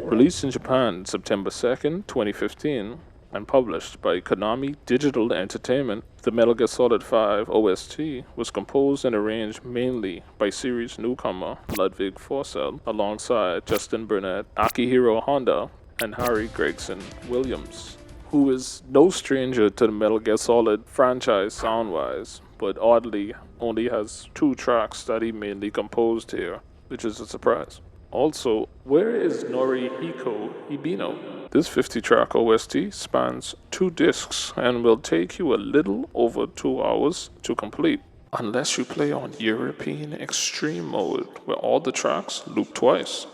Released in Japan September 2nd, 2015, and published by Konami Digital Entertainment, the Metal Gear Solid 5 OST was composed and arranged mainly by series newcomer Ludwig Forssell alongside Justin Burnett, Akihiro Honda, and Harry Gregson Williams, who is no stranger to the Metal Gear Solid franchise sound-wise, but oddly only has 2 tracks that he mainly composed here, which is a surprise. Also, where is Norihiko Hibino? This 50-track OST spans 2 discs and will take you a little over 2 hours to complete, unless you play on European Extreme Mode, where all the tracks loop twice.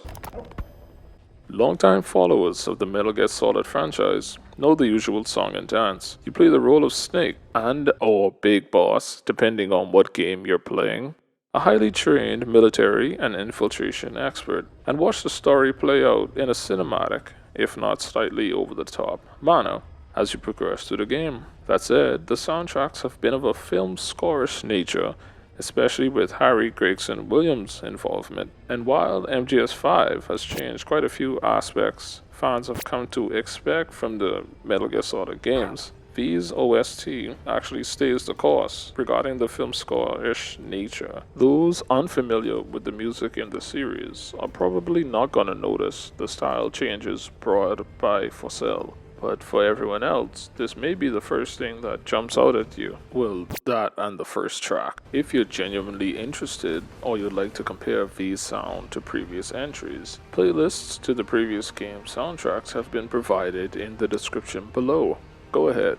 Longtime followers of the Metal Gear Solid franchise know the usual song and dance. You play the role of Snake and/or Big Boss, depending on what game you're playing, a highly trained military and infiltration expert, and watch the story play out in a cinematic, if not slightly over-the-top, manner as you progress through the game. That said, the soundtracks have been of a film score-ish nature, especially with Harry Gregson Williams' involvement. And while MGS 5 has changed quite a few aspects fans have come to expect from the Metal Gear Solid games, V's OST actually stays the course regarding the film score-ish nature. Those unfamiliar with the music in the series are probably not gonna notice the style changes brought by Forssell. But for everyone else, this may be the first thing that jumps out at you. Well, that and the first track. If you're genuinely interested or you'd like to compare V's sound to previous entries, playlists to the previous game soundtracks have been provided in the description below. Go ahead,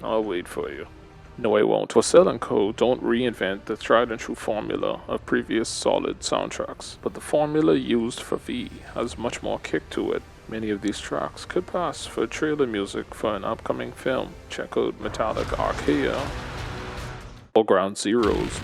I'll wait for you. No, I won't. Forssell and Co. don't reinvent the tried and true formula of previous Solid soundtracks, but the formula used for V has much more kick to it. Many of these tracks could pass for trailer music for an upcoming film. Check out Metallic Archaea or Ground Zeroes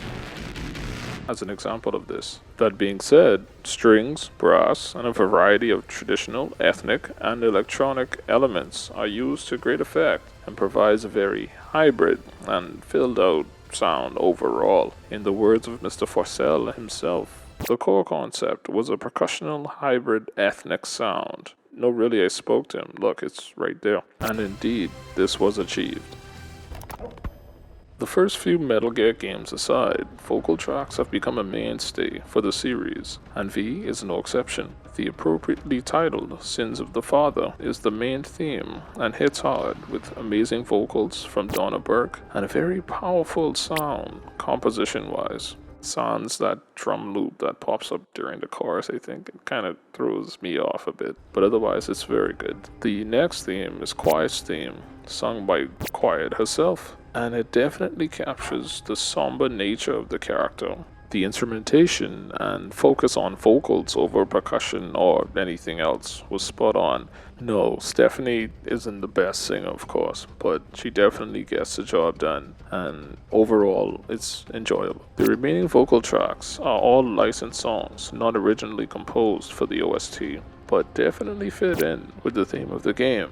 as an example of this. That being said, strings, brass, and a variety of traditional, ethnic, and electronic elements are used to great effect and provides a very hybrid and filled out sound overall. In the words of Mr. Forssell himself, the core concept was a percussional hybrid ethnic sound. No, really, I spoke to him. Look, it's right there. And indeed, this was achieved. The first few Metal Gear games aside, vocal tracks have become a mainstay for the series, and V is no exception. The appropriately titled Sins of the Father is the main theme and hits hard with amazing vocals from Donna Burke and a very powerful sound, composition-wise. Sans that drum loop that pops up during the chorus, I think it kind of throws me off a bit, but otherwise it's very good. The next theme is Quiet's theme, sung by Quiet herself, and it definitely captures the somber nature of the character. The instrumentation and focus on vocals over percussion or anything else was spot on. No, Stephanie isn't the best singer, of course, but she definitely gets the job done, and overall, it's enjoyable. The remaining vocal tracks are all licensed songs, not originally composed for the OST, but definitely fit in with the theme of the game.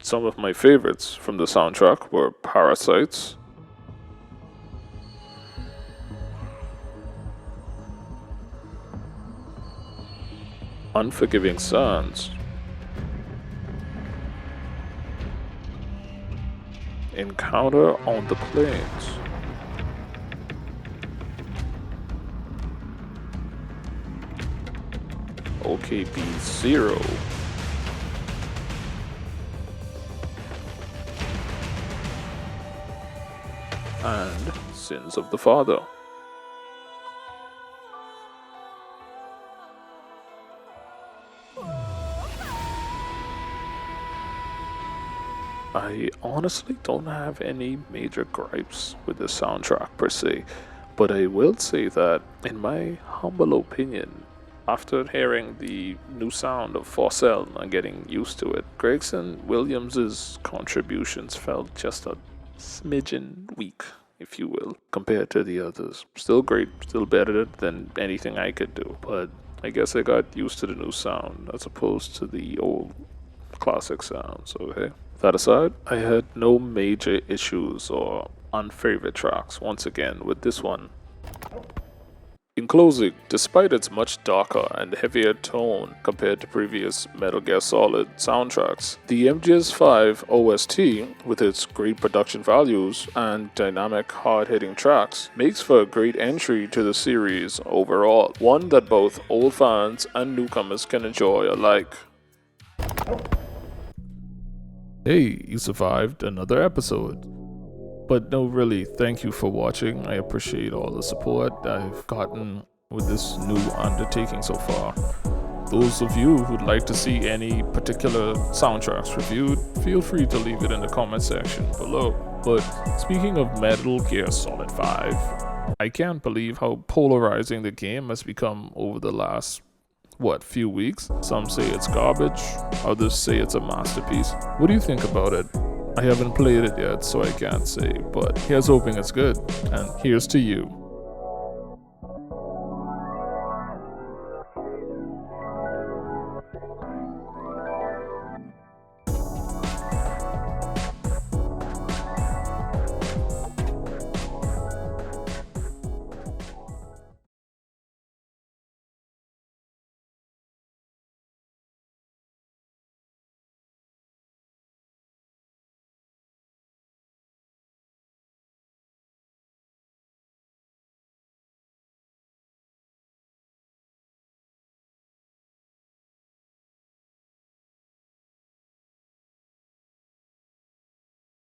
Some of my favorites from the soundtrack were Parasites, Unforgiving Sands, Encounter on the Plains, OKB-0, and Sins of the Father. I honestly don't have any major gripes with the soundtrack per se, but I will say that, in my humble opinion, after hearing the new sound of Forssell and getting used to it, Gregson Williams' contributions felt just a smidgen weak, if you will, compared to the others. Still great, still better than anything I could do, but I guess I got used to the new sound as opposed to the old classic sounds, okay? That aside, I had no major issues or unfavorite tracks once again with this one. In closing, despite its much darker and heavier tone compared to previous Metal Gear Solid soundtracks, the MGS5 OST, with its great production values and dynamic, hard-hitting tracks, makes for a great entry to the series overall, one that both old fans and newcomers can enjoy alike. Hey, you survived another episode. But no, really, thank you for watching. I appreciate all the support I've gotten with this new undertaking so far. Those of you who'd like to see any particular soundtracks reviewed, feel free to leave it in the comment section below. But speaking of Metal Gear Solid 5, I can't believe how polarizing the game has become over the last, few weeks? Some say it's garbage, others say it's a masterpiece. What do you think about it? I haven't played it yet, so I can't say, but here's hoping it's good, and here's to you.